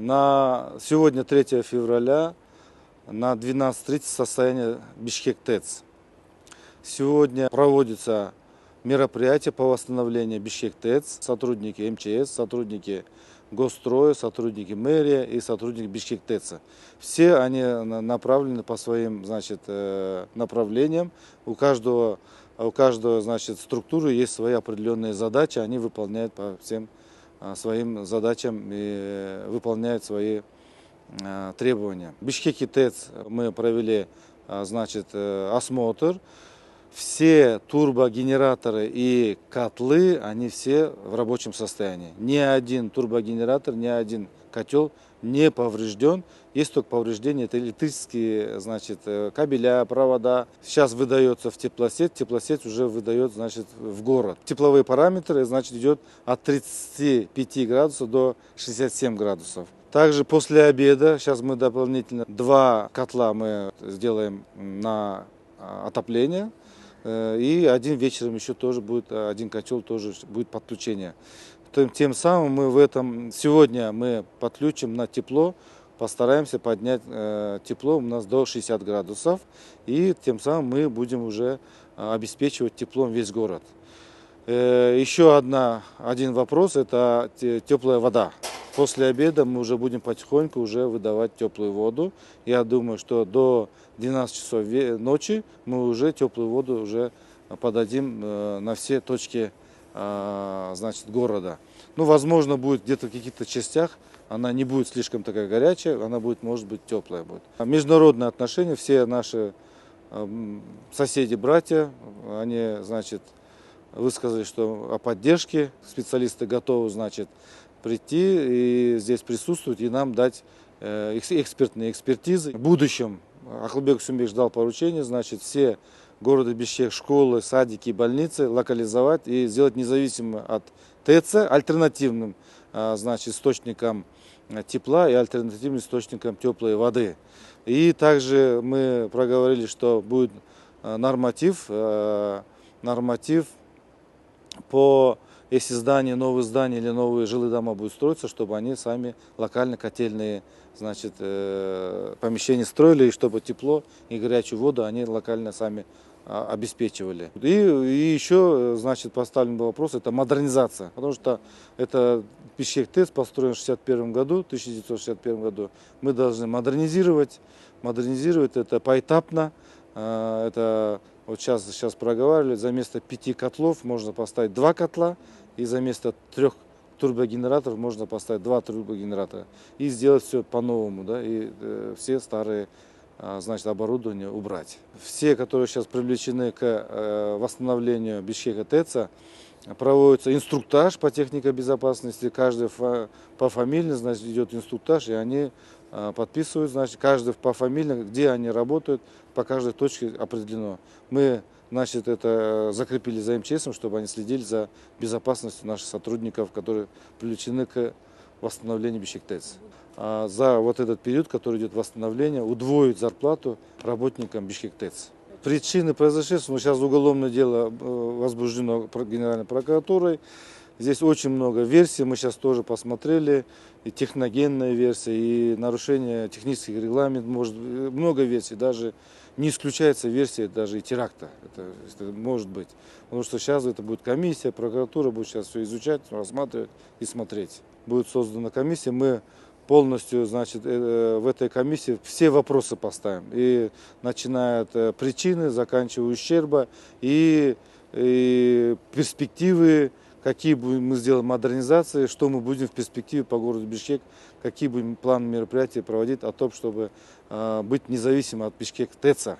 На сегодня 3 февраля на 12:30 состояние Бишкек ТЭЦ. Сегодня проводится мероприятие по восстановлению Бишкек ТЭЦ. Сотрудники МЧС, сотрудники Госстроя, сотрудники мэрии и сотрудники Бишкек ТЭЦ. Все они направлены по своим направлениям. У каждого структуры есть свои определенные задачи. Они выполняют по всем своим задачам и выполняют свои требования. В Бишкеке ТЭЦ мы провели осмотр. Все турбогенераторы и котлы, они все в рабочем состоянии. Ни один турбогенератор, ни один котел не поврежден. Есть только повреждения, это электрические кабеля, провода. Сейчас выдается в теплосеть, теплосеть уже выдает в город. Тепловые параметры идет от 35 градусов до 67 градусов. Также после обеда, сейчас мы дополнительно 2 котла мы сделаем на отопление. И один вечером еще тоже будет, один котел тоже будет подключение. Тем самым сегодня мы подключим на тепло, постараемся поднять тепло у нас до 60 градусов. И тем самым мы будем уже обеспечивать теплом весь город. Еще один вопрос, это теплая вода. После обеда мы уже будем потихоньку уже выдавать теплую воду. Я думаю, что до 12 часов ночи мы уже теплую воду уже подадим на все точки города. Возможно, будет где-то в каких-то частях, она не будет слишком такая горячая, она будет, может быть, теплая будет. Международные отношения, все наши соседи, братья, они, высказали, что о поддержке, специалисты готовы, прийти и здесь присутствовать и нам дать экспертные экспертизы. В будущем Акылбек Усунбекович дал поручение, все города Бишкек, школы, садики и больницы локализовать и сделать независимо от ТЭЦ альтернативным источником тепла и альтернативным источником теплой воды. И также мы проговорили, что будет норматив по, если новые здания или новые жилые дома будут строиться, чтобы они сами локально котельные помещения строили, и чтобы тепло и горячую воду они локально сами обеспечивали. И еще, поставлен был вопрос, это модернизация, потому что это Бишкек ТЭЦ построен в 1961 году. Мы должны модернизировать это поэтапно. Это вот сейчас проговаривали, за место 5 котлов можно поставить 2 котла, и за место 3 турбогенераторов можно поставить 2 турбогенератора. И сделать все по-новому, и все старые оборудование убрать. Все, которые сейчас привлечены к восстановлению Бишкека ТЭЦ, проводится инструктаж по технике безопасности, каждый пофамильно, идет инструктаж, и они подписывают, каждый пофамильно, где они работают, по каждой точке определено. Мы, это закрепили за МЧС, чтобы они следили за безопасностью наших сотрудников, которые привлечены к восстановлению Бишкек ТЭЦ. За этот период, который идет восстановление, удвоить зарплату работникам Бишкек ТЭЦ. Причины произошествия, сейчас уголовное дело возбуждено Генеральной прокуратурой. Здесь очень много версий, мы сейчас тоже посмотрели, и техногенная версия, и нарушение технических регламентов, много версий, даже не исключается версия даже и теракта, это может быть. Потому что сейчас это будет комиссия, прокуратура будет сейчас все изучать, рассматривать и смотреть. Будет создана комиссия, мы полностью, в этой комиссии все вопросы поставим. И начиная от причины, заканчивая ущерба и перспективы, какие мы сделаем модернизации, что мы будем в перспективе по городу Бишкек, какие будем планы мероприятий проводить о том, чтобы быть независимым от Бишкек ТЭЦ.